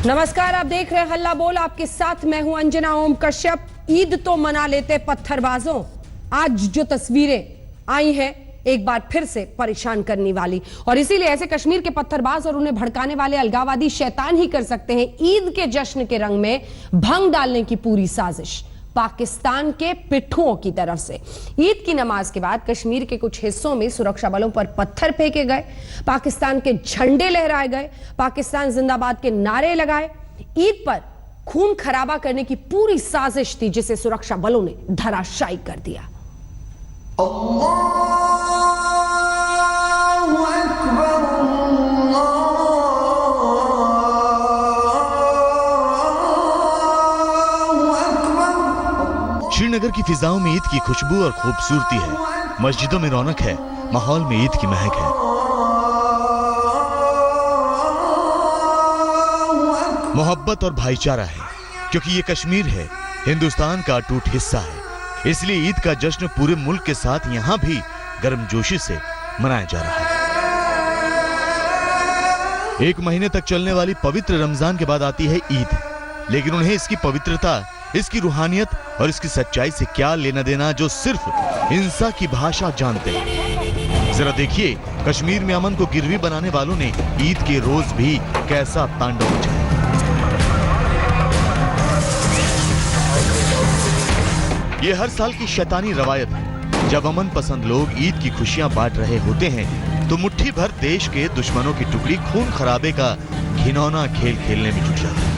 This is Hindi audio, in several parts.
नमस्कार, आप देख रहे हैं हल्ला बोल। आपके साथ मैं हूं अंजना ओम कश्यप। ईद तो मना लेते पत्थरबाजों, आज जो तस्वीरें आई हैं एक बार फिर से परेशान करने वाली, और इसीलिए ऐसे कश्मीर के पत्थरबाज और उन्हें भड़काने वाले अलगाववादी शैतान ही कर सकते हैं ईद के जश्न के रंग में भंग डालने की पूरी साजिश पाकिस्तान के पिट्ठुओं की तरफ से। ईद की नमाज के बाद कश्मीर के कुछ हिस्सों में सुरक्षा बलों पर पत्थर फेंके गए, पाकिस्तान के झंडे लहराए गए, पाकिस्तान जिंदाबाद के नारे लगाए। ईद पर खून खराबा करने की पूरी साजिश थी जिसे सुरक्षा बलों ने धराशायी कर दिया। श्रीनगर की फिजाओं में ईद की खुशबू और खूबसूरती है, मस्जिदों में रौनक है, माहौल में ईद की महक है। मोहब्बत और भाईचारा है, क्योंकि ये कश्मीर है, हिंदुस्तान का अटूट हिस्सा है। इसलिए ईद का जश्न पूरे मुल्क के साथ यहाँ भी गर्मजोशी से मनाया जा रहा है। एक महीने तक चलने वाली पवित्र रमजान के बाद आती है ईद, लेकिन उन्हें इसकी पवित्रता, इसकी रूहानियत और इसकी सच्चाई से क्या लेना देना जो सिर्फ हिंसा की भाषा जानते हैं। जरा देखिए, कश्मीर में अमन को गिरवी बनाने वालों ने ईद के रोज भी कैसा तांडव मचाया। ये हर साल की शैतानी रवायत है। जब अमन पसंद लोग ईद की खुशियां बांट रहे होते हैं तो मुट्ठी भर देश के दुश्मनों की टुकड़ी खून खराबे का घिनौना खेल खेलने में जुट जाती है।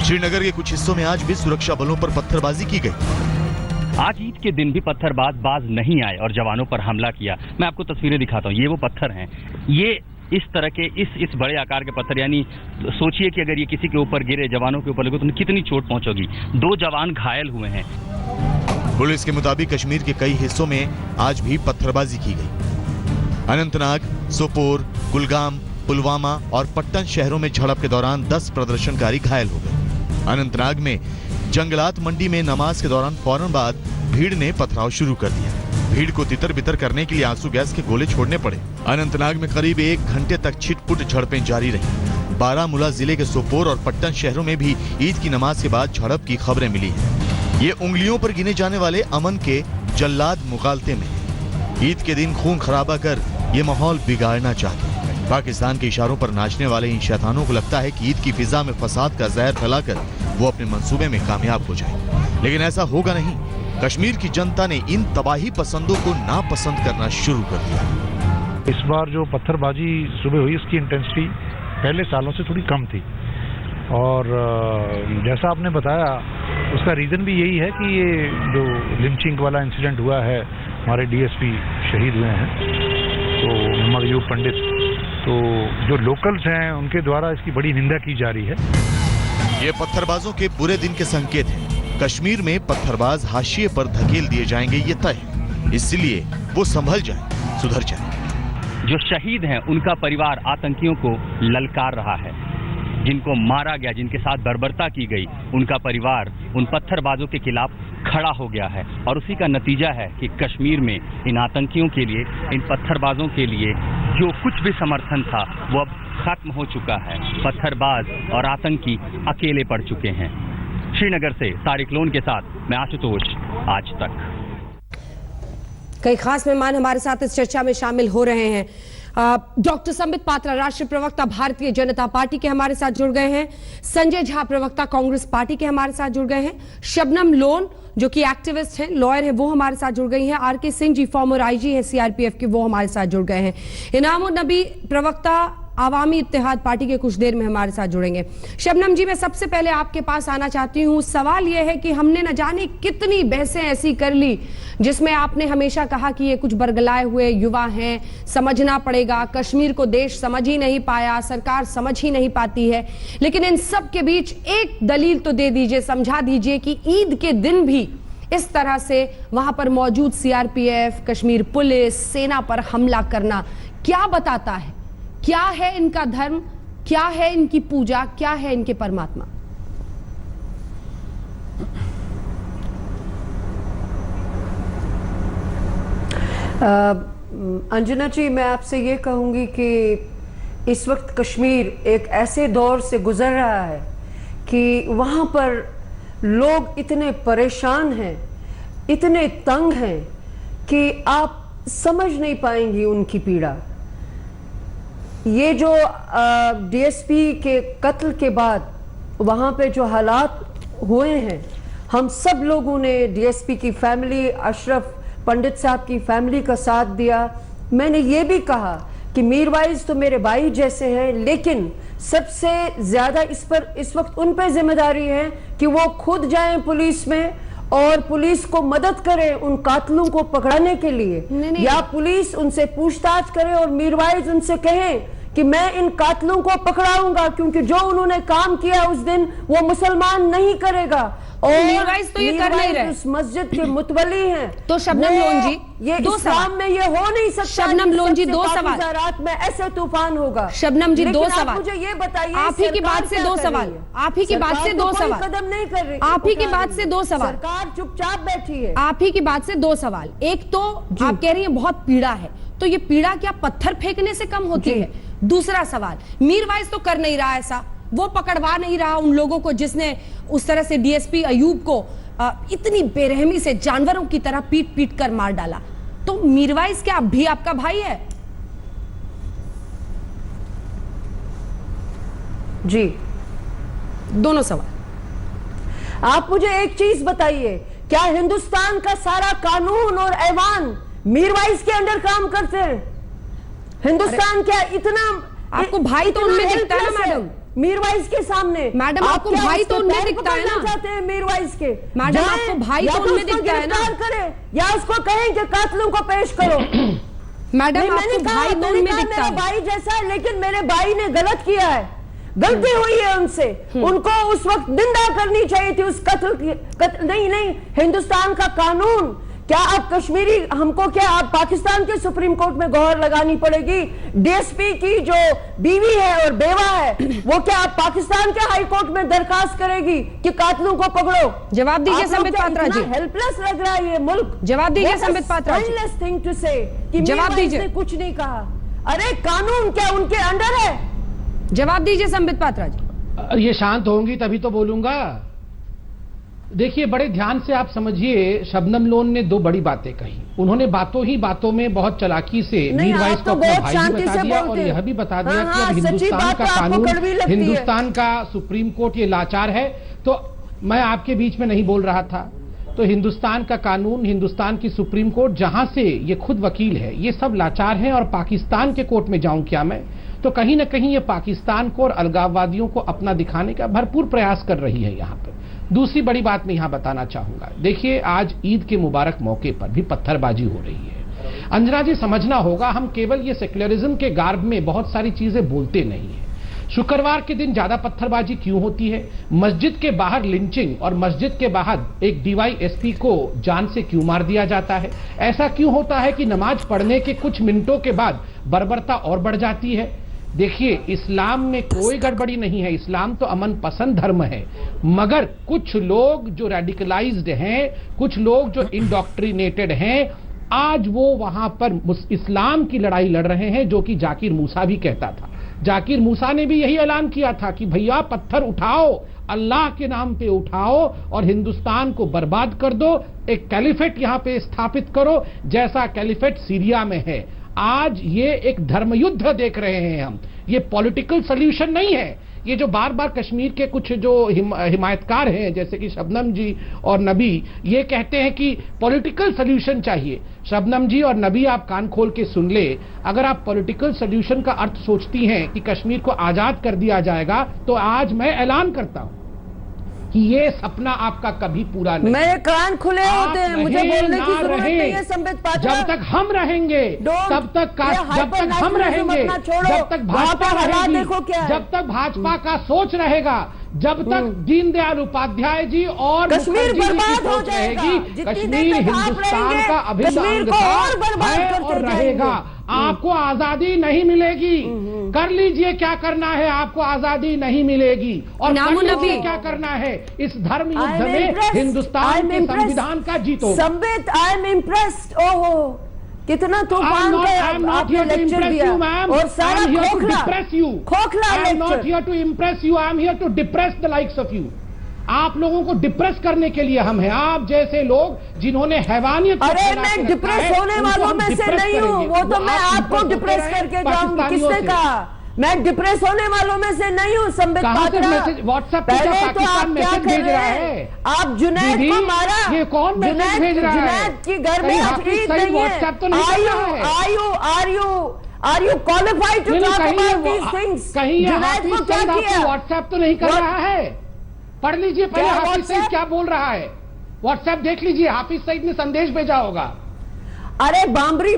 श्रीनगर के कुछ हिस्सों में आज भी सुरक्षा बलों पर पत्थरबाजी की गई। आज ईद के दिन भी पत्थरबाज बाज नहीं आए और जवानों पर हमला किया। मैं आपको तस्वीरें दिखाता हूँ, ये वो पत्थर हैं। ये इस तरह के इस बड़े आकार के पत्थर, यानी सोचिए कि अगर ये किसी के ऊपर गिरे, जवानों के ऊपर लगे तो उन्हें कितनी चोट पहुंचोगी। 2 जवान घायल हुए हैं। पुलिस के मुताबिक कश्मीर के कई हिस्सों में आज भी पत्थरबाजी की गई। अनंतनाग, सोपोर, कुलगाम, पुलवामा और पट्टन शहरों में झड़प के दौरान 10 प्रदर्शनकारी घायल हो गए। अनंतनाग में जंगलात मंडी में नमाज के दौरान फौरन बाद भीड़ ने पथराव शुरू कर दिया। भीड़ को तितर बितर करने के लिए आंसू गैस के गोले छोड़ने पड़े। अनंतनाग में करीब 1 घंटे तक छिटपुट झड़पें जारी रही। बारामूला जिले के सोपोर और पट्टन शहरों में भी ईद की नमाज के बाद झड़प की खबरें मिली हैं। ये उंगलियों पर गिने जाने वाले अमन के जल्लाद मुगालते में ईद के दिन खून खराबा कर ये माहौल बिगाड़ना चाहते हैं। पाकिस्तान के इशारों पर नाचने वाले इन शैतानों को लगता है कि ईद की फिजा में फसाद का जहर फैलाकर वो अपने मंसूबे में कामयाब हो जाए, लेकिन ऐसा होगा नहीं। कश्मीर की जनता ने इन तबाही पसंदों को नापसंद करना शुरू कर दिया। इस बार जो पत्थरबाजी सुबह हुई, इसकी इंटेंसिटी पहले सालों से थोड़ी कम थी, और जैसा आपने बताया उसका रीज़न भी यही है कि ये जो लिंचिंग वाला इंसिडेंट हुआ है, हमारे डीएसपी शहीद हुए हैं, तो मोहम्मद अयूब पंडित, तो जो लोकल्स हैं उनके द्वारा इसकी बड़ी निंदा की जा रही है। ये पत्थरबाजों के बुरे दिन के संकेत हैं। कश्मीर में पत्थरबाज हाशिए पर धकेल दिए जाएंगे, ये तय है। इसलिए वो संभल जाए, सुधर जाए। जो शहीद हैं उनका परिवार आतंकियों को ललकार रहा है। जिनको मारा गया, जिनके साथ बर्बरता की गई, उनका परिवार उन पत्थरबाजों के खिलाफ खड़ा हो गया है, और उसी का नतीजा है कि कश्मीर में इन आतंकियों के लिए, इन पत्थरबाजों के लिए जो कुछ भी समर्थन था वो अब खत्म हो चुका है। पत्थरबाज और आतंकी अकेले पड़ चुके हैं। श्रीनगर से तारिक लोन के साथ मैं आशुतोष, आज तक। कई खास मेहमान हमारे साथ इस चर्चा में शामिल हो रहे हैं। डॉक्टर संबित पात्रा, राष्ट्रीय प्रवक्ता भारतीय जनता पार्टी के हमारे साथ जुड़ गए हैं। संजय झा, प्रवक्ता कांग्रेस पार्टी के हमारे साथ जुड़ गए हैं। शबनम लोन जो कि एक्टिविस्ट हैं, लॉयर हैं, वो हमारे साथ जुड़ गई हैं। R K Singh ji, farmer IG हैं सीआरपीएफ के, वो हमारे साथ जुड़ गए हैं। इनामुन नबी, प्रवक्ता आवामी इत्तेहाद पार्टी के, कुछ देर में हमारे साथ जुड़ेंगे। शबनम जी, मैं सबसे पहले आपके पास आना चाहती हूँ। सवाल यह है कि हमने न जाने कितनी बहसें ऐसी कर ली जिसमें आपने हमेशा कहा कि ये कुछ बरगलाए हुए युवा हैं, समझना पड़ेगा, कश्मीर को देश समझ ही नहीं पाया, सरकार समझ ही नहीं पाती है। लेकिन इन सब के बीच एक दलील तो दे दीजिए, समझा दीजिए कि ईद के दिन भी इस तरह से वहां पर मौजूद सीआरपीएफ, कश्मीर पुलिस, सेना पर हमला करना क्या बताता है? क्या है इनका धर्म, क्या है इनकी पूजा, क्या है इनके परमात्मा? अंजना जी, मैं आपसे ये कहूंगी कि इस वक्त कश्मीर एक ऐसे दौर से गुजर रहा है कि वहाँ पर लोग इतने परेशान हैं, इतने तंग हैं कि आप समझ नहीं पाएंगी उनकी पीड़ा। ये जो डीएसपी के कत्ल के बाद वहाँ पे जो हालात हुए हैं, हम सब लोगों ने डीएसपी की फैमिली, अशरफ पंडित साहब की फैमिली का साथ दिया। मैंने ये भी कहा कि मीरवाइज तो मेरे भाई जैसे हैं, लेकिन सबसे ज्यादा इस वक्त उन पे जिम्मेदारी है कि वो खुद जाएं पुलिस में और पुलिस को मदद करें उन कातलों को पकड़ने के लिए। नहीं। या पुलिस उनसे पूछताछ करे और मीरवाइज उनसे कहें कि मैं इन कातलों को पकड़ाऊंगा, क्योंकि जो उन्होंने काम किया उस दिन वो मुसलमान नहीं करेगा। और मीरवाइज तो ये कर नहीं रहे। उस मस्जिद के मुतवली हैं। तो शबनम लोन जी, ये दो इस्लाम सवाल में ये हो नहीं सकता। शबनम लोन जी, दो सवाल। रात में ऐसे तूफान होगा। शबनम जी, दो लेकिन आप सवाल। मुझे ये बताइए, आप ही की बात से सरकार दो क्या कर सवाल। रही है? आप ही की बात से सरकार दो तो कोई सवाल। कदम नहीं कर रही। आप ही की उठा बात रही से है। दो सवाल। सरकार चुपचाप बैठी है। आप ही की बात से दो सवाल। एक तो आप कह रही हैं बहुत पीड़ा है, तो ये पीड़ा क्या पत्थर फेंकने से कम होती है? दूसरा सवाल, मीरवाइज तो कर नहीं रहा ऐसा, वो पकड़वा नहीं रहा उन लोगों को जिसने उस तरह से डीएसपी अयूब को इतनी बेरहमी से जानवरों की तरह पीट पीट कर मार डाला। तो मीरवाइज क्या अब भी आपका भाई है? जी, दोनों सवाल। आप मुझे एक चीज बताइए, क्या हिंदुस्तान का सारा कानून और ऐवान मीरवाइज के अंडर काम करते हैं? हिंदुस्तान क्या इतना आपको भाई तो उनमें दिखता है ना मैडम? मीरवाइज के सामने मैडम, आपको क्या भाई उसके तो उनमें पैर दिखता है पकड़ना ना? चाहते हैं मीरवाइज के? मैडम, जाएं, आपको भाई या तो उनमें उसको दिखता है ना? गिरफ्तार करें या उसको कहें कि कातलों को पेश करो। मैडम, नहीं, आपको भाई तो उनमें दिखता मेरा है। भाई जैसा है, लेकिन मेरे भाई ने गलत किया है, गलती हुई है उनसे। उनको उस वक्त निंदा करनी चाहिए थी उस कत्ल की। नहीं, हिंदुस्तान का कानून, क्या आप कश्मीरी हमको, क्या आप पाकिस्तान के सुप्रीम कोर्ट में गुहार लगानी पड़ेगी? डीएसपी की जो बीवी है और बेवा है, वो क्या आप पाकिस्तान के हाई कोर्ट में दरखास्त करेगी कि कातलों को पकड़ो? जवाब दीजिए संबित पात्रा जी। हेल्पलेस लग रहा है ये मुल्क। जवाब दीजिए संबित पात्रा जी। थिंग टू से कि जवाब मीरवाइज दीजिए। ने कुछ नहीं कहा। अरे कानून क्या उनके अंडर है? जवाब दीजिए संबित पात्रा जी। ये शांत होंगी तभी तो बोलूंगा। देखिए, बड़े ध्यान से आप समझिए, शबनम लोन ने दो बड़ी बातें कही। उन्होंने बातों ही बातों में बहुत चालाकी से मीरवाइज को अपना भाई भी बता दिया और यह भी बता दिया कि अब हिंदुस्तान का कानून, हिंदुस्तान का सुप्रीम कोर्ट ये लाचार है। तो मैं आपके बीच में नहीं बोल रहा था। तो हिंदुस्तान का कानून, हिंदुस्तान की सुप्रीम कोर्ट, जहां से ये खुद वकील है, ये सब लाचार हैं। और पाकिस्तान के कोर्ट में जाऊं क्या मैं? तो कहीं ना कहीं ये पाकिस्तान को और अलगाववादियों को अपना दिखाने का भरपूर प्रयास कर रही है यहाँ पर। दूसरी बड़ी बात मैं यहां बताना चाहूंगा, देखिए, आज ईद के मुबारक मौके पर भी पत्थरबाजी हो रही है। अंजना जी, समझना होगा, हम केवल ये सेक्युलरिज्म के गार्ब में बहुत सारी चीजें बोलते नहीं है। शुक्रवार के दिन ज्यादा पत्थरबाजी क्यों होती है? मस्जिद के बाहर लिंचिंग और मस्जिद के बाहर एक डीवाईएसपी को जान से क्यों मार दिया जाता है? ऐसा क्यों होता है कि नमाज पढ़ने के कुछ मिनटों के बाद बर्बरता और बढ़ जाती है? देखिए, इस्लाम में कोई गड़बड़ी नहीं है, इस्लाम तो अमन पसंद धर्म है। मगर कुछ लोग जो रेडिकलाइज्ड हैं, कुछ लोग जो इंडोक्ट्रिनेटेड हैं, आज वो वहां पर इस्लाम की लड़ाई लड़ रहे हैं, जो कि जाकिर मूसा भी कहता था। जाकिर मूसा ने भी यही ऐलान किया था कि भैया पत्थर उठाओ, अल्लाह के नाम पे उठाओ और हिंदुस्तान को बर्बाद कर दो, एक कैलिफेट यहां पे स्थापित करो, जैसा कैलिफेट सीरिया में है। आज ये एक धर्मयुद्ध देख रहे हैं हम, ये पॉलिटिकल सॉल्यूशन नहीं है। ये जो बार बार कश्मीर के कुछ जो हिमायतकार हैं, जैसे कि शबनम जी और नबी, ये कहते हैं कि पॉलिटिकल सॉल्यूशन चाहिए। शबनम जी और नबी, आप कान खोल के सुन ले, अगर आप पॉलिटिकल सॉल्यूशन का अर्थ सोचती हैं कि कश्मीर को आजाद कर दिया जाएगा, तो आज मैं ऐलान करता हूं कि ये सपना आपका कभी पूरा नहीं। मेरे कान खुले होते हैं, मुझे बोलने की जरूरत नहीं है संबित पात्रा। जब तक हम रहेंगे तब तक जब तक हम रहेंगे, जब तक भाजपा रहेगी, जब तक भाजपा का सोच रहेगा, जब तक दीनदयाल उपाध्याय जी और कश्मीर बर्बाद हो जाएगी, कश्मीर हिंदुस्तान का अभिन्न अंग है और रहेगा। आपको आजादी नहीं मिलेगी, कर लीजिए क्या करना है, आपको आजादी नहीं मिलेगी। और क्या करना है, इस धर्म युद्ध में हिंदुस्तान के संविधान का जीत होगा। Sambit, I am impressed. ओहो, कितना तूफान I का am not आपने here to लेक्चर impress दिया you, ma'am. और I सारा am here to खोखला depress you. खोखला I am not lecture. here to impress you. I am here to depress the likes of you. आप लोगों को डिप्रेस करने के लिए हम हैं। आप जैसे लोग जिन्होंने हैवानियत को अरे फैला के मैं रखा डिप्रेस है, होने उनको वालों हम में से डिप्रेस नहीं हूँ, करेंगे। वो तो मैं आप आपको डिप्रेस डिप्रेस होते करके रहे जाऊंगी। पाकिस्तानियों किसने से। कहा मैं डिप्रेस होने वालों में से नहीं हूँ? संबित कहाँ से पात्रा, मैसेज व्हाट्सएप पे क्या पहले तो पाकिस्तान आप क्या मैसेज कर भेज रहे रहा हैं? है? आप जुनैद दीदी, को मारा, ये कौन मैसेज भेज रहा है? जुनैद की घर में कहीं आज हाफिज ईद सईद नहीं व्हाट्सएप तो नहीं कर रहा है? Are you qualified to नहीं, talk कहीं about ये- these things? कहीं ये जुनैद हाफिज को क्या सईद आपको किया? व्हाट्सएप तो नहीं कर What? रहा है? पढ़ लीजिए पहले क्या हाफिज सईद WhatsApp? क्या बोल रहा है। व्हाट्सएप देख लीजिए, हाफिज सईद ने संदेश भेजा होगा। अरे Babri,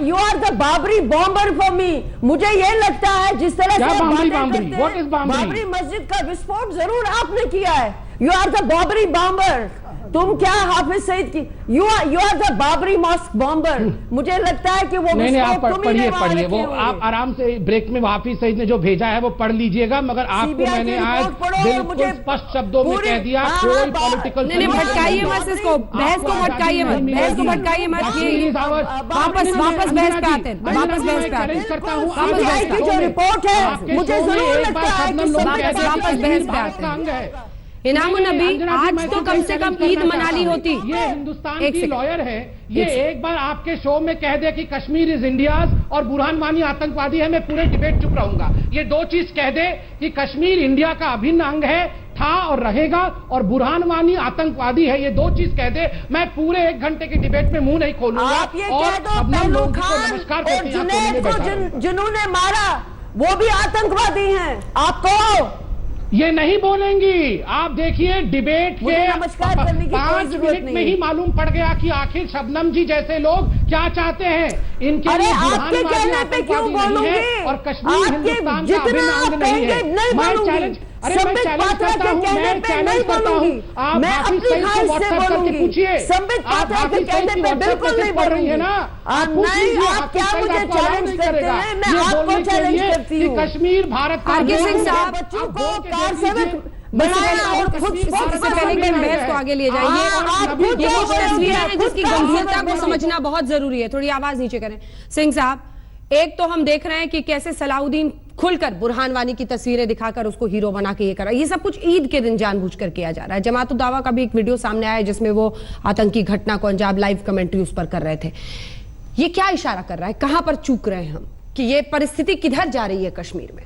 you are the Babri bomber for me. मुझे ये लगता है जिस तरह क्या से आप बाबरी, बातें बाबरी? करते What हैं, is बाबरी? बाबरी मस्जिद का विस्फोट जरूर आपने किया है। You are the Babri bomber. तुम क्या हाफिज सईद की, you are the Babri mosque bomber. मुझे लगता है कि वो नहीं आप विस्फोट तुम ही ने वहां पढ़िए रखे वो होंगे। आप आराम से ब्रेक में हाफिज सईद ने जो भेजा है वो पढ़ लीजिएगा, मगर आपको CBI की मैंने आज रिपोर्ट पढ़ो और बिल्कुल मुझे स्पष्ट शब्दों में पूरी- कह दिया हाँ, कोई हाँ, पॉलिटिकल नहीं भटकाइए मत इसको, बहस को भटकाइए मत, बहस को भटकाइए मत। ये वापस बहस पे आते हैं, वापस बहस पे आते हैं। करता हूँ CBI की जो रिपोर्ट है, मुझे जरूर लगता है कि वापस बहस पे आते हैं। इनामुन नबी, आज तो कम से कम ईद मना ली होती। ये हिंदुस्तान एक की सेकंड। लॉयर है, ये एक बार आपके शो में कह दे कि कश्मीर इज इंडियाज और बुरहान वानी आतंकवादी है, मैं पूरे डिबेट चुप रहूंगा। ये दो चीज कह दे कि कश्मीर इंडिया का अभिन्न अंग है, था और रहेगा, और बुरहान वानी आतंकवादी है, ये दो चीज कह दे, मैं पूरे 1 घंटे की डिबेट में मुंह नहीं खोलूंगा। आप ये और कह दो शबनम पहलू लोधी को खान नमस्कार और करके यहाँ कोने जुनैद में को बैठा हूं। जिन्होंने मारा वो भी आतंकवादी हैं। आपको ये नहीं बोलेंगी। आप देखिए डिबेट मुझे के नमस्कार करने की कोई 5 जरूरत मिनट नहीं में है। ही मालूम पड़ गया कि आखिर शबनम जी जैसे लोग क्या चाहते हैं। इनके अरे लिए आपके बुरहानवादी कहने पे क्यों आतंकवादी नहीं है बोलूंगी? और कश्मीर आपके हिंदुस्तान का जितना अभिन्न आप अंग नहीं कहेंगे है। नहीं मैं बोलूंगी। चैलेंज अरे मैं संबित चैलेंज पात्रा करता के हूं, कहने मैं पे चैलेंज नहीं करता हूं। बोलूंगी। आप मैं हाफिज अपनी सईद को खाई से व्हाट्सएप करके बोलूंगी। पूछिए। संबित आप पात्रा के हाफिज कहने सईद की पे व्हाट्सएप बिल्कुल नहीं मैसेज पढ़ रही है बोलूंगी। ना। नहीं, आप क्या मुझे चैलेंज करते हैं? मैं आपको चैलेंज करती हूँ। कश्मीर भारत का आरके सिंह अभिन्न साहब, बच्चों को आप बोल के कार देख लीजिए। सेवक बनाया और खुद सबसे पहले कि हम बहस को आगे लिए जाएंगे। आप खुद ये तो कुछ तस्वीरें हैं खुद जिसकी का गंभीरता सेवक को बनो। समझना बहुत जरूरी है। थोड़ी आवाज नीचे करें सिंह साहब। एक तो हम देख रहे हैं कि कैसे सलाउद्दीन खुलकर बुरहान वानी की तस्वीरें दिखाकर उसको हीरो बना के ये करा। ये सब कुछ ईद के दिन जानबूझकर किया जा रहा है। जमात उद दावा का भी एक वीडियो सामने आया है जिसमें वो आतंकी घटना को अंजाम लाइव कमेंट्री उस पर कर रहे थे। ये क्या इशारा कर रहा है, कहां पर चूक रहे हैं हम, कि ये परिस्थिति किधर जा रही है कश्मीर में?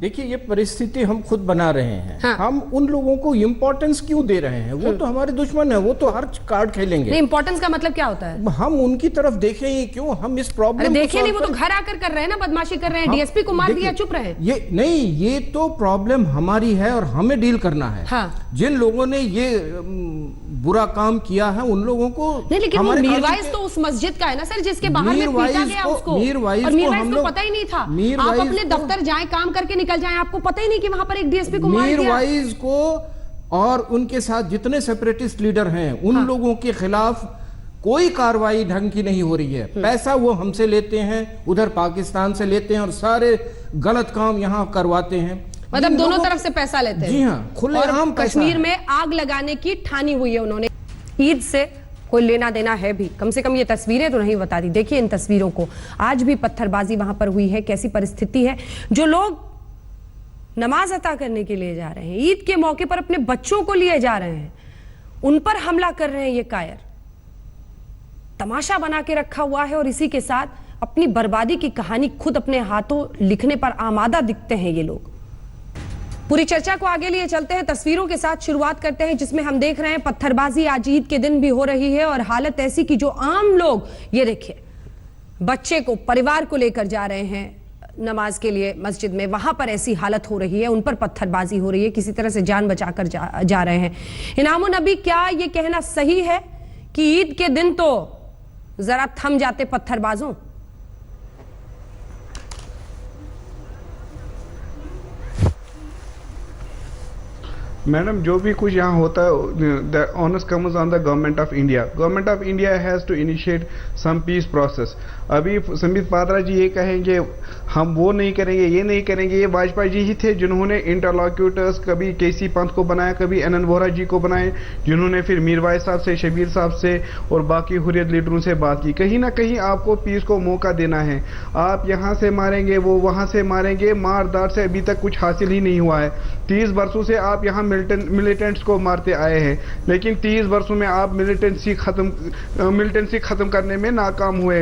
देखिए ये परिस्थिति हम खुद बना रहे हैं। हाँ। हम उन लोगों को इम्पोर्टेंस क्यों दे रहे हैं? वो तो हमारे दुश्मन है, वो तो हर कार्ड खेलेंगे। नहीं, इंपॉर्टेंस का मतलब क्या होता है? हम उनकी तरफ देखें ही क्यों? हम इस अरे प्रॉब्लम देखिए नहीं, वो तो घर आकर कर रहे हैं ना, बदमाशी कर रहे हैं। डीएसपी को मार दिया, चुप रहे। ये नहीं, ये तो प्रॉब्लम हमारी है और हमें डील करना है। हाँ। जिन लोगों ने ये बुरा काम किया है उन लोगों को नहीं, लेकिन वो हमारे मीरवाइज काशी तो उस मस्जिद का है ना सर, जिसके बाहर में मीरवाइज पीटा गया को- उसको। मीरवाइज और को मीरवाइज हम को लोग- पता ही नहीं था। आप मीरवाइज अपने को- दफ्तर जाएं, काम करके निकल जाएं, आपको पता ही नहीं कि वहां पर एक डीएसपी को मार दिया। मीरवाइज को और उनके साथ जितने सेपरेटिस्ट लीडर हैं उन लोगों के खिलाफ कोई कार्रवाई ढंग की नहीं हो रही है। पैसा वो हमसे लेते हैं, उधर पाकिस्तान से लेते हैं और सारे गलत काम यहाँ करवाते हैं। मतलब इन दोनों लोगों तरफ से पैसा लेते हैं। जी हाँ, खुलेआम और पैसा कश्मीर है। में आग लगाने की ठानी हुई है उन्होंने। ईद से कोई लेना देना है भी, कम से कम ये तस्वीरें तो नहीं बताती। देखिए इन तस्वीरों को, आज भी पत्थरबाजी वहां पर हुई है। कैसी परिस्थिति है, जो लोग नमाज अता करने के लिए जा रहे हैं, ईद के मौके पर अपने बच्चों को लिए जा रहे हैं, उन पर हमला कर रहे हैं ये कायर। तमाशा बना के रखा हुआ है और इसी के साथ अपनी बर्बादी की कहानी खुद अपने हाथों लिखने पर आमादा दिखते हैं ये लोग। पूरी चर्चा को आगे लिए चलते हैं, तस्वीरों के साथ शुरुआत करते हैं जिसमें हम देख रहे हैं पत्थरबाजी आज ईद के दिन भी हो रही है और हालत ऐसी कि जो आम लोग, ये देखिए बच्चे को, परिवार को लेकर जा रहे हैं नमाज के लिए मस्जिद में, वहां पर ऐसी हालत हो रही है, उन पर पत्थरबाजी हो रही है, किसी तरह से जान बचाकर जा रहे हैं। इनामुन नबी, क्या ये कहना सही है कि ईद के दिन तो जरा थम जाते पत्थरबाजों? मैडम जो भी कुछ यहाँ होता है the onus comes on the government of India. Government of India has to initiate some peace process. अभी संबित पात्रा जी ये कहेंगे हम वो नहीं करेंगे, ये नहीं करेंगे, ये वाजपेयी जी ही थे जिन्होंने इंटरलॉक्यूटर्स कभी केसी पंत को बनाया, कभी एनएन वोहरा जी को बनाए, जिन्होंने फिर मीरवाइज साहब से, शबीर साहब से और बाकी हुर्रियत लीडरों से बात की। कहीं ना कहीं आपको पीस को मौका देना है। आप यहाँ से मारेंगे, वो वहाँ से मारेंगे, मारदार से अभी तक कुछ हासिल ही नहीं हुआ है। 30 वर्षों से आप यहाँ मिलिटेंट्स को मारते आए हैं, लेकिन 30 वर्षों में आप मिलिटेंसी खत्म करने में नाकाम हुए।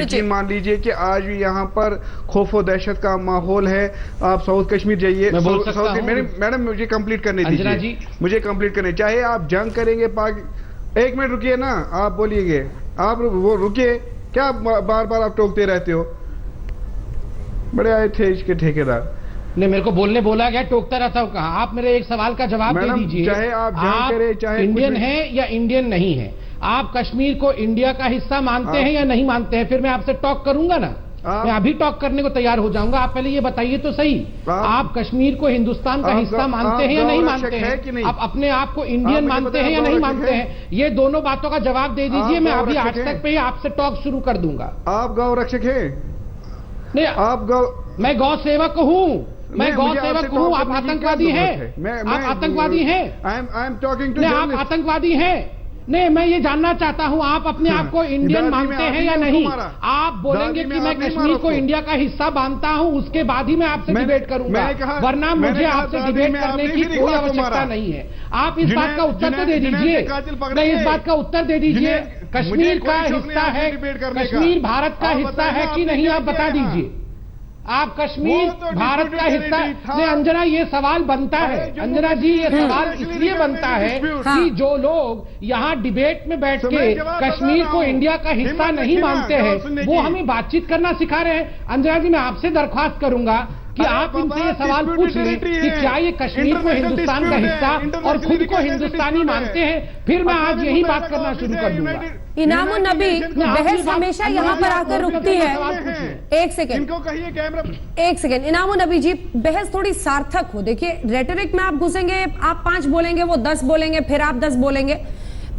यकीन मान लीजिए कि आज भी यहाँ पर खौफो दहशत का माहौल है। आप साउथ कश्मीर जाइए, मैडम मुझे कंप्लीट करने दीजिए, मुझे कंप्लीट करने, चाहे आप जंग करेंगे एक मिनट रुकिए ना, आप बोलिएगे, आप वो रुकिए, क्या बार बार आप टोकते रहते हो? बड़े आए थे इसके ठेकेदार। नहीं, मेरे को बोलने बोला गया, टोकता रहता हूँ कहा। आप मेरे एक सवाल का जवाब दे दीजिए, चाहे आप जंग करें, चाहे इंडियन है या इंडियन नहीं है, आप कश्मीर को इंडिया का हिस्सा मानते हैं या नहीं मानते हैं? फिर मैं आपसे टॉक करूंगा ना, मैं अभी टॉक करने को तैयार हो जाऊंगा। आप पहले ये बताइए तो सही, आप कश्मीर को हिंदुस्तान का हिस्सा मानते हैं या नहीं मानते हैं? आप अपने आप को इंडियन मानते हैं या नहीं मानते हैं? ये दोनों बातों का जवाब दे दीजिए, मैं अभी आज तक पे आपसे टॉक शुरू कर दूंगा। आप गौ रक्षक है? नहीं, मैं गौ सेवक हूँ, मैं गौ सेवक हूँ। आप आतंकवादी हैं? आप आतंकवादी हैं? आप आतंकवादी हैं? नहीं, मैं ये जानना चाहता हूँ, आप अपने आप को इंडियन मानते हैं या नहीं? आप बोलेंगे कि मैं कश्मीर को इंडिया का हिस्सा मानता हूँ, उसके बाद ही मैं आपसे डिबेट करूंगा, वरना मुझे आपसे डिबेट करने की कोई आवश्यकता नहीं है। आप इस बात का उत्तर तो दे दीजिए, नहीं, इस बात का उत्तर दे दीजिए, कश्मीर का हिस्सा है, कश्मीर भारत का हिस्सा है कि नहीं, आप बता दीजिए। आप कश्मीर भारत का हिस्सा नहीं? अंजना, ये सवाल बनता है, अंजना जी, ये सवाल इसलिए बनता है कि जो लोग यहाँ डिबेट में बैठ के कश्मीर को इंडिया का हिस्सा नहीं मानते हैं, वो हमें बातचीत करना सिखा रहे हैं। अंजना जी, मैं आपसे दरख्वास्त करूंगा कि आप इनसे ये सवाल पूछ लें कि क्या ये कश्मीर को हिंदुस्तान का हिस्सा और खुद को हिंदुस्तानी मानते हैं, फिर मैं आज यही बात करना शुरू कर दूंगा। इनामुन नबी, बहस हमेशा यहाँ पर आकर रुकती है। एक सेकेंड, इनको कहिए कैमरा, एक सेकेंड। इनामुन नबी जी, बहस थोड़ी सार्थक हो। देखिए, रेटरिक में आप घुसेंगे, आप 5 बोलेंगे, वो 10 बोलेंगे, फिर आप 10 बोलेंगे।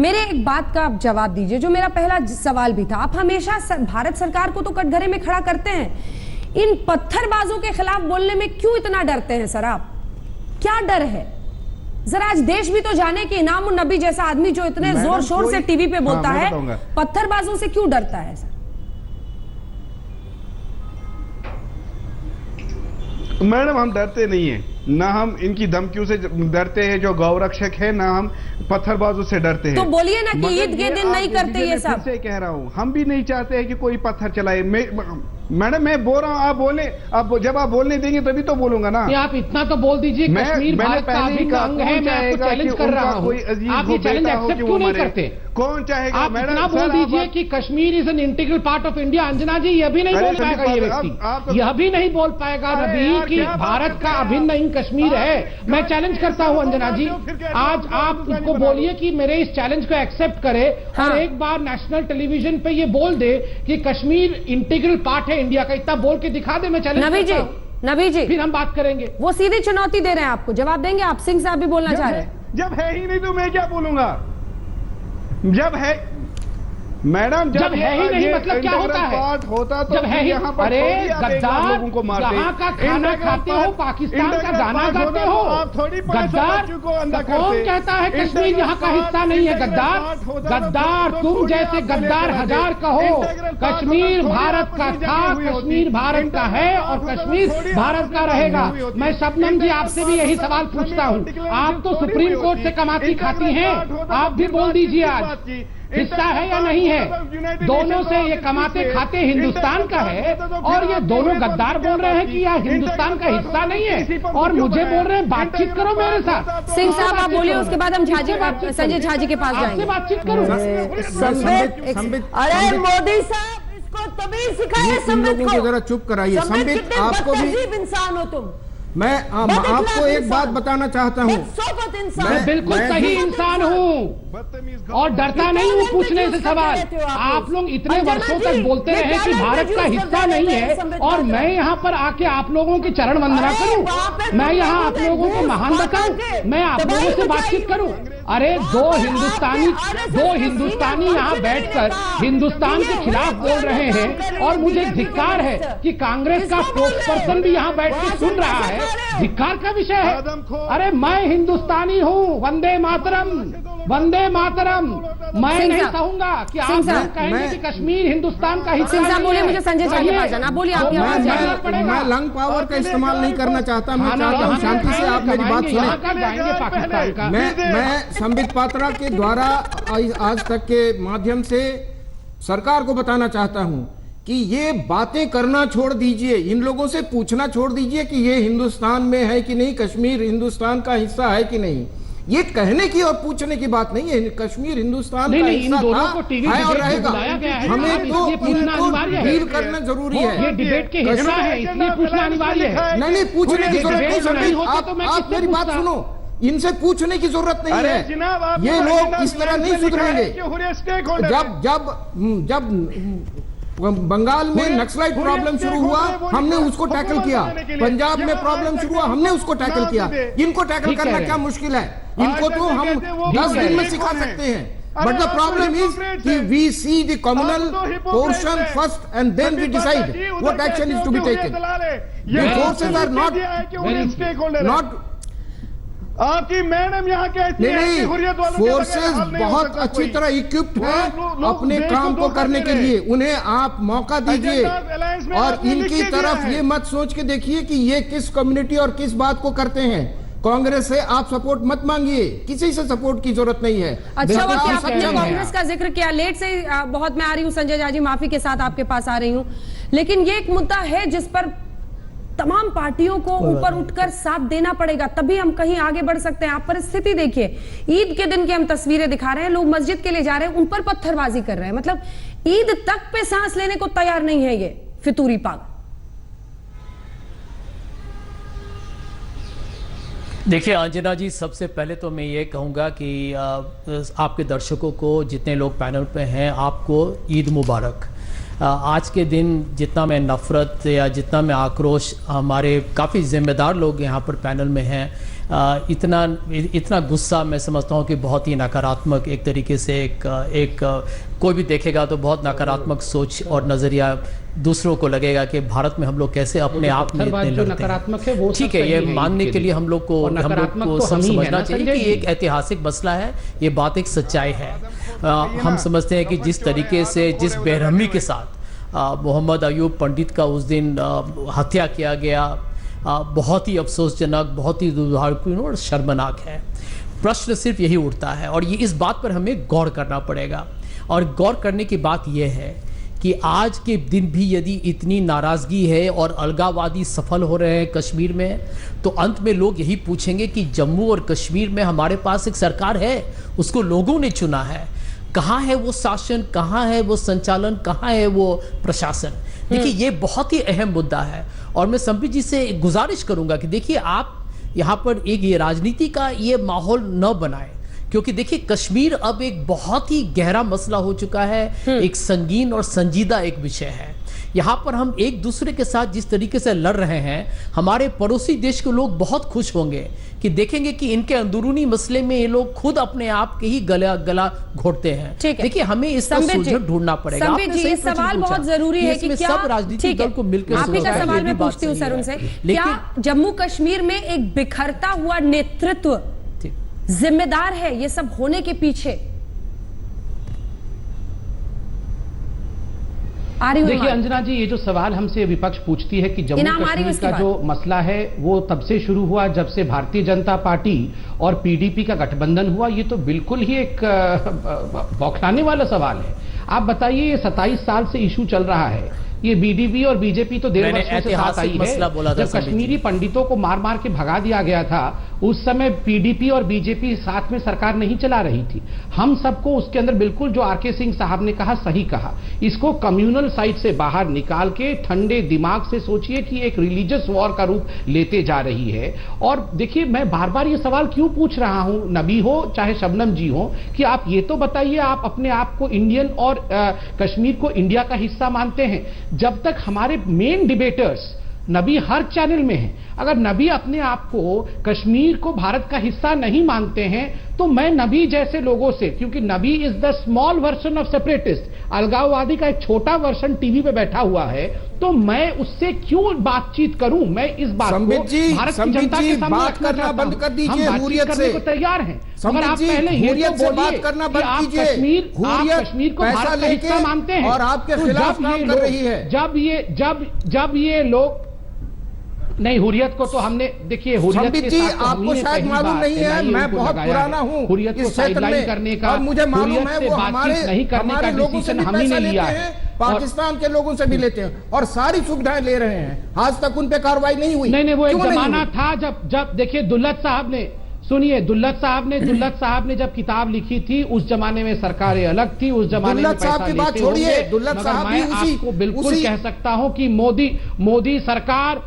मेरे एक बात का आप जवाब दीजिए, जो मेरा पहला सवाल भी था। आप हमेशा भारत सरकार को तो कटघरे में खड़ा करते हैं, इन पत्थरबाजों के खिलाफ बोलने में क्यों इतना डरते हैं सर? आप क्या डर है? जरा आज देश भी तो जाने कि इनामुन नबी जैसा आदमी जो इतने जोर शोर से टीवी पे बोलता है, पत्थरबाजों से क्यों डरता है सर? मैडम, हम डरते नहीं है, ना हम इनकी धमकियों से डरते हैं जो गौरक्षक है, ना हम पत्थरबाजों से डरते हैं। तो बोलिए ना कि ईद के दिन नहीं करते ये सब। फिर से कह रहा हूँ, हम भी नहीं चाहते हैं कि कोई पत्थर चलाए। मैडम, मैं बोल रहा हूँ, आप बोले, आप जब आप बोलने देंगे तभी तो बोलूंगा ना। आप इतना तो बोल दीजिए, कश्मीर भारत का अभिन्न अंग है, मैं आपको चैलेंज कर रहा हूँ, आप ये चैलेंज एक्सेप्ट क्यों नहीं करते? कौन चाहेगा? आप इतना बोल दीजिए कि Kashmir is an integral part of India. Anjana ji, यह भी नहीं बोल पाएगा ये व्यक्ति, यह भी नहीं बोल पाएगा रवि कि भारत का अभिन्न अंग कश्मीर है। मैं चैलेंज करता हूं अंजना जी, आज आप उसको बोलिए कि मेरे इस चैलेंज को एक्सेप्ट करे और एक बार नेशनल टेलीविजन पे ये बोल दे कि कश्मीर इंटीग्रल पार्ट है इंडिया का। इतना बोल के दिखा दे, मैं चैलेंज करता हूं। नबी जी, फिर हम बात करेंगे। वो सीधी चुनौती दे रहे हैं आपको, जवाब देंगे आप? सिंह साहब भी बोलना चाह रहे हैं। जब है ही नहीं तो मैं क्या बोलूंगा? जब है मैडम, जब है ही नहीं मतलब क्या होता है? होता तो जब है ही, अरे गद्दार, लोगों को मारते, यहाँ का खाना खाते हो, पाकिस्तान का गाना गाते हो, गद्दार। कौन कहता है कश्मीर यहाँ का हिस्सा नहीं है? गद्दार, गद्दार, तुम जैसे गद्दार हजार कहो। कश्मीर भारत का था, कश्मीर भारत का है और कश्मीर भारत का रहेगा। मैं शबनम जी आपसे भी यही सवाल पूछता हूँ, आप तो सुप्रीम कोर्ट से कमाती खाती हैं, आप भी बोल दीजिए आज हिस्सा है या नहीं है? दोनों से ये कमाते खाते हिंदुस्तान का है और ये दोनों गद्दार बोल रहे हैं कि यह हिंदुस्तान का हिस्सा नहीं है और मुझे बोल रहे हैं बातचीत करो मेरे साथ। सिंह साहब आप बोलिए, उसके बाद हम संजय झा जी के पास जाएंगे। बातचीत करूं। अरे मोदी साहब, इसको तभी सिखाया संबित को। जरा चुप कराइए। संबित, आपको भी अजीब इंसान हो तुम। मैं आपको एक बात बताना चाहता हूँ, मैं बिल्कुल सही इंसान हूँ और डरता नहीं हूँ पूछने से सवाल। आप लोग इतने वर्षों तक बोलते रहे कि भारत का हिस्सा नहीं है और मैं यहाँ पर आके आप लोगों की चरण वंदना करूँ, मैं यहाँ आप लोगों को महान बताऊँ, मैं आप लोगों से बातचीत करूँ। अरे दो हिंदुस्तानी यहाँ बैठकर हिंदुस्तान के खिलाफ बोल रहे हैं और मुझे धिक्कार है कि कांग्रेस का स्पोक्स पर्सन भी यहाँ बैठ के सुन रहा है। धिक्कार का विषय है। अरे मैं हिंदुस्तानी हूँ, वंदे मातरम, वंदे मातरम। मैं नहीं कहूंगा कि आप लोग कहेंगे कि कश्मीर हिंदुस्तान का हिस्सा नहीं है। बोलिए, मुझे संजय झा के पास जाना। बोलिए, आप मैं लंग पावर का इस्तेमाल नहीं करना चाहता। मैं चाहता हूँ शांति से आप मेरी बात सुने। मैं संबित पात्रा के द्वारा आज तक के माध्यम से सरकार को बताना चाहता हूँ कि ये बातें करना छोड़ दीजिए, इन लोगों से पूछना छोड़ दीजिए कि ये हिंदुस्तान में है कि नहीं, कश्मीर हिंदुस्तान का हिस्सा है कि नहीं। ये कहने की और पूछने की बात नहीं है। कश्मीर हिंदुस्तान का हिस्सा था, है और रहेगा। हमें तो इनको डील करना जरूरी है। ये डिबेट के हिस्सा है, इसलिए पूछना अनिवार्य है। नहीं, पूछने की जरूरत नहीं। आप मेरी बात सुनो, इनसे पूछने की जरूरत नहीं है। ये लोग इस तरह नहीं सुधरेंगे। जब बंगाल में नक्सलाइट प्रॉब्लम शुरू हुआ, हमने उसको टैकल किया। पंजाब में प्रॉब्लम शुरू हुआ, हमने उसको टैकल किया। इनको टैकल करना क्या मुश्किल है? इनको तो हम 10 दिन में सिखा सकते हैं। बट द प्रॉब्लम इज कि we see the communal portion first and then we decide what action is to be taken. The forces are not आपकी मैडम यहाँ कहती है कि हुर्रियत वालों के फोर्सेस बहुत अच्छी तरह इक्विप्ड हैं अपने काम को करने के लिए। उन्हें आप मौका दीजिए और इनकी तरफ ये मत सोच के देखिए कि ये किस कम्युनिटी और किस बात को करते हैं। कांग्रेस से आप सपोर्ट मत मांगिए, किसी से सपोर्ट की जरूरत नहीं है। अच्छा, वो क्या आपने कांग्रेस का जिक्र किया, लेट से बहुत मैं आ रही हूँ संजय झा जी, माफी के साथ आपके पास आ रही हूँ, लेकिन ये एक मुद्दा है जिस पर तमाम पार्टियों को ऊपर उठकर साथ देना पड़ेगा, तभी हम कहीं आगे बढ़ सकते हैं। आप परिस्थिति देखिए, ईद के दिन की हम तस्वीरें दिखा रहे हैं, लोग मस्जिद के लिए जा रहे हैं, उन पर पत्थरबाजी कर रहे हैं। मतलब ईद तक पे सांस लेने को तैयार नहीं है ये फितूरी पागल। देखिए अंजना जी, सबसे पहले तो मैं ये कहूँगा कि आपके दर्शकों को, जितने लोग पैनल पे हैं, आपको ईद मुबारक। आज के दिन जितना मैं नफ़रत या जितना मैं आक्रोश, हमारे काफ़ी ज़िम्मेदार लोग यहाँ पर पैनल में हैं, इतना गुस्सा मैं समझता हूँ कि बहुत ही नकारात्मक एक तरीके से एक कोई भी देखेगा तो बहुत नकारात्मक सोच और नज़रिया दूसरों को लगेगा कि भारत में हम लोग कैसे अपने आप में इतने लड़ते हैं। ठीक है, ये मानने के लिए हम लोग को समझना चाहिए कि एक ऐतिहासिक मसला है, ये बात एक सच्चाई है। हम समझते हैं कि जिस तरीके से, जिस बेरहमी के साथ मोहम्मद अयूब पंडित का उस दिन हत्या किया गया, बहुत ही अफसोसजनक, बहुत ही दुर्भाग्यपूर्ण और शर्मनाक है। प्रश्न सिर्फ यही उठता है और ये इस बात पर हमें गौर करना पड़ेगा। और गौर करने की बात यह है कि आज के दिन भी यदि इतनी नाराज़गी है और अलगाववादी सफल हो रहे हैं कश्मीर में, तो अंत में लोग यही पूछेंगे कि जम्मू और कश्मीर में हमारे पास एक सरकार है, उसको लोगों ने चुना है, कहाँ है वो शासन, कहाँ है वो संचालन, कहाँ है वो प्रशासन। देखिए ये बहुत ही अहम मुद्दा है और मैं संबित जी से गुजारिश करूंगा कि देखिए आप यहाँ पर एक ये राजनीति का ये माहौल न बनाएं, क्योंकि देखिए कश्मीर अब एक बहुत ही गहरा मसला हो चुका है, एक संगीन और संजीदा एक विषय है। यहाँ पर हम एक दूसरे के साथ जिस तरीके से लड़ रहे हैं, हमारे पड़ोसी देश के लोग बहुत खुश होंगे कि देखेंगे कि इनके अंदरूनी मसले में ये लोग खुद अपने आप के ही गला घोटते हैं। देखिए हमें इसका सुलझन ढूंढना पड़ेगा। संबित जी, ये सवाल बहुत जरूरी है कि क्या सब राजनीतिक दल को मिलकर, आप ही का सवाल मैं पूछती हूँ सर उनसे, क्या जम्मू कश्मीर में एक बिखरता हुआ नेतृत्व जिम्मेदार है ये सब होने के पीछे? देखिए अंजना जी, ये जो सवाल हमसे विपक्ष पूछती है कि जम्मू कश्मीर का जो मसला है वो तब से शुरू हुआ जब से भारतीय जनता पार्टी और पीडीपी का गठबंधन हुआ, ये तो बिल्कुल ही एक बौखलाने वाला सवाल है। आप बताइए, ये 27 साल से इशू चल रहा है, ये बीडीपी और बीजेपी तो 1.5 वर्षों से साथ आई मसला बोला है। था जब कश्मीरी पंडितों को मार मार के भगा दिया गया था, उस समय पीडीपी और बीजेपी साथ में सरकार नहीं चला रही थी। हम सबको उसके अंदर बिल्कुल जो आरके सिंह साहब ने कहा सही कहा, इसको कम्युनल साइड से बाहर निकाल के ठंडे दिमाग से सोचिए कि एक रिलीजियस वॉर का रूप लेते जा रही है। और देखिए, मैं बार बार ये सवाल क्यों पूछ रहा हूं, नबी हो चाहे शबनम जी हो, कि आप ये तो बताइए, आप अपने आप को इंडियन और कश्मीर को इंडिया का हिस्सा मानते हैं? जब तक हमारे मेन डिबेटर्स नबी हर चैनल में है, अगर नबी अपने आप को कश्मीर को भारत का हिस्सा नहीं मानते हैं, तो मैं नबी जैसे लोगों से, क्योंकि नबी is the small version of separatist, अलगाववादी का एक छोटा वर्जन टीवी पे बैठा हुआ है, तो मैं उससे क्यों बातचीत करूं? मैं इस बात को भारत की जनता के सामने बात रखना करना चाहता बंद हूं। कर दीजिए, हम बातचीत करने को तैयार हैं, मगर आप पहले ये तो बोलिए करना कि बंद आप कीजिए। कश्मीर को भारत का हिस्सा मानते हैं और आपके खिलाफ काम कर रही है। जब ये लोग नहीं, हुरियत को तो हमने, देखिए हुरियत के जी, साथ तो आपको शायद मालूम नहीं है, मैं बहुत पुराना हूँ हुरियत को साइडलाइन करने का, और मुझे मालूम है वो नहीं करने का डिसीजन हम ही ने लिया है, पाकिस्तान के लोगों से भी लेते हैं और सारी सुविधाएं ले रहे हैं, आज तक उन पे कार्रवाई नहीं हुई। नहीं, वो एक जमाना था जब देखिए दुल्लत साहब ने, सुनिए, दुल्लत साहब ने जब किताब लिखी थी, उस जमाने में सरकारें अलग थी, उस जमाने में पैसा लेते होंगे, मगर मैं आपको बिल्कुल कह सकता हूं कि मोदी सरकार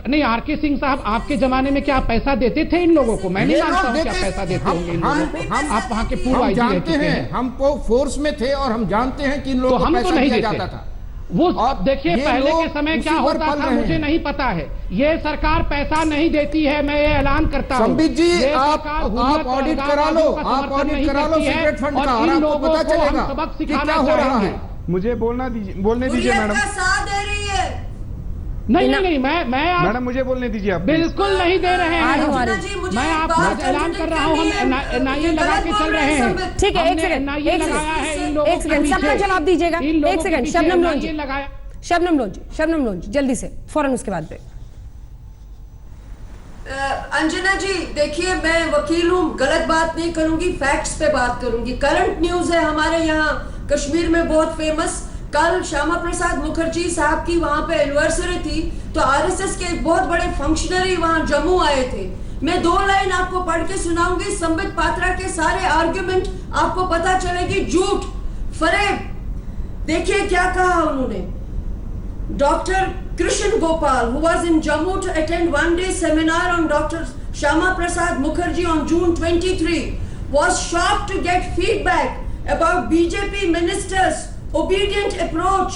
नहीं, आरके सिंह साहब, आपके जमाने में क्या पैसा देते थे इन लोगों को? मैं नहीं मानता हूं क्या पैसा देते होंगे इन लोगों को। आप वहां के पूर्व आईजी रह चुके हैं, हम फोर्स में थे और हम जानते हैं कि इन लोगों को पैसा दिया जाता था। वो देखिए, पहले के समय क्या होता था मुझे नहीं पता है, ये सरकार पैसा नहीं देती है, मैं ये ऐलान करता हूं। संबित जी, आप ऑडिट करा लो, आप ऑडिट करा लो सीक्रेट फंड का, और आपको पता चलेगा कि क्या हो रहा है। मुझे बोलने दीजिए मैडम। नहीं, मैं मैडम मुझे बोलने दीजिए आप। बिल्कुल नहीं दे रहे हैं, मैं आपको ऐलान कर रहा हूँ, हम एनआईए लगा के चल रहे हैं। ठीक है, एक सेकंड, सबका जवाब दीजिएगा। एक सेकंड, शबनम लोन जी, जल्दी से, फौरन उसके बाद पे। अंजना जी, देखिए, मैं वकील हूँ, गलत बात नहीं करूंगी, फैक्ट्स पे बात करूंगी। करंट न्यूज है हमारे यहाँ कश्मीर में बहुत फेमस। कल श्यामा प्रसाद मुखर्जी साहब की वहां पे एनिवर्सरी थी, तो आरएसएस के एक बहुत बड़े फंक्शनरी वहां जम्मू आए थे। मैं 2 लाइन आपको पढ़ के सुनाऊंगी, संबित पात्रा के सारे आर्ग्यूमेंट आपको पता चलेगी, झूठ फरेब। देखिए क्या कहा उन्होंने। Doctor Krishna Gopal, who was in Jammu to attend one-day seminar on Dr. Shyama Prasad Mukherjee on June 23, was shocked to get feedback about BJP ministers' obedient approach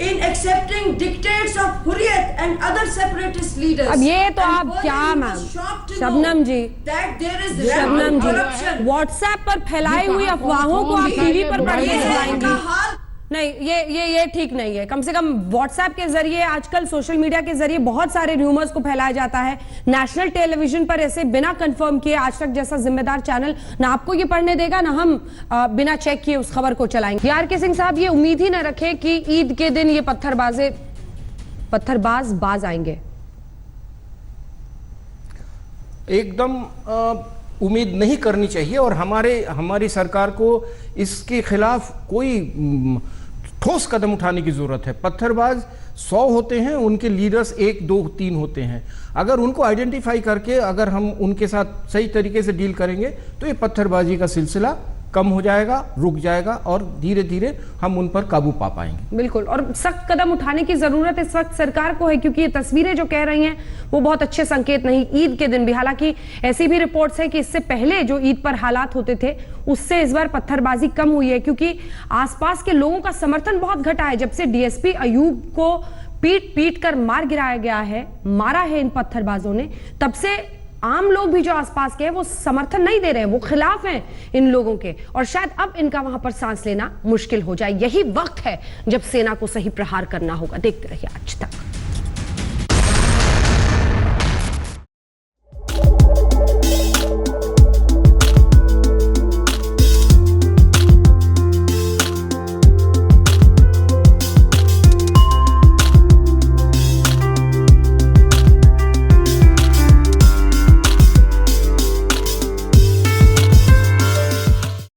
in accepting dictates of Hurriyat and other separatist leaders. अब ये तो आप क्या मैम, शबनम जी, व्हाट्सएप पर फैलाई हुई अफवाहों को आप टीवी पर पढ़िए सुनाएंगी? नहीं, ये ठीक नहीं है। कम से कम व्हाट्सएप के जरिए, आजकल सोशल मीडिया के जरिए बहुत सारे र्यूमर्स को फैलाया जाता है। नेशनल टेलीविजन पर ऐसे बिना कंफर्म किए आज तक जैसा जिम्मेदार चैनल ना आपको ये पढ़ने देगा, ना हम बिना चेक किए उस खबर को चलाएंगे। आरके सिंह साहब, ये उम्मीद ही ना रखें कि ईद के दिन ये पत्थरबाज बाज आएंगे। एकदम उम्मीद नहीं करनी चाहिए, और हमारी सरकार को इसके खिलाफ कोई ठोस कदम उठाने की जरूरत है। पत्थरबाज 100 होते हैं, उनके लीडर्स 1, 2, 3 होते हैं। अगर उनको आइडेंटिफाई करके अगर हम उनके साथ सही तरीके से डील करेंगे तो ये पत्थरबाजी का सिलसिला कम हो जाएगा, रुक जाएगा, और धीरे धीरे हम उन पर काबू पा पाएंगे। बिल्कुल, और सख्त कदम उठाने की जरूरत इस वक्त सरकार को है, क्योंकि ये तस्वीरें जो कह रही हैं वो बहुत अच्छे संकेत नहीं। ईद के दिन भी, हालांकि ऐसी भी रिपोर्ट्स है कि इससे पहले जो ईद पर हालात होते थे उससे इस बार पत्थरबाजी कम हुई है, क्योंकि आसपास के लोगों का समर्थन बहुत घटा है। जब से डीएसपी अयूब को पीट कर मारा है इन पत्थरबाजों ने, तब से आम लोग भी जो आसपास के हैं वो समर्थन नहीं दे रहे हैं, वो खिलाफ हैं इन लोगों के, और शायद अब इनका वहां पर सांस लेना मुश्किल हो जाए। यही वक्त है जब सेना को सही प्रहार करना होगा। देखते रहिए आज तक।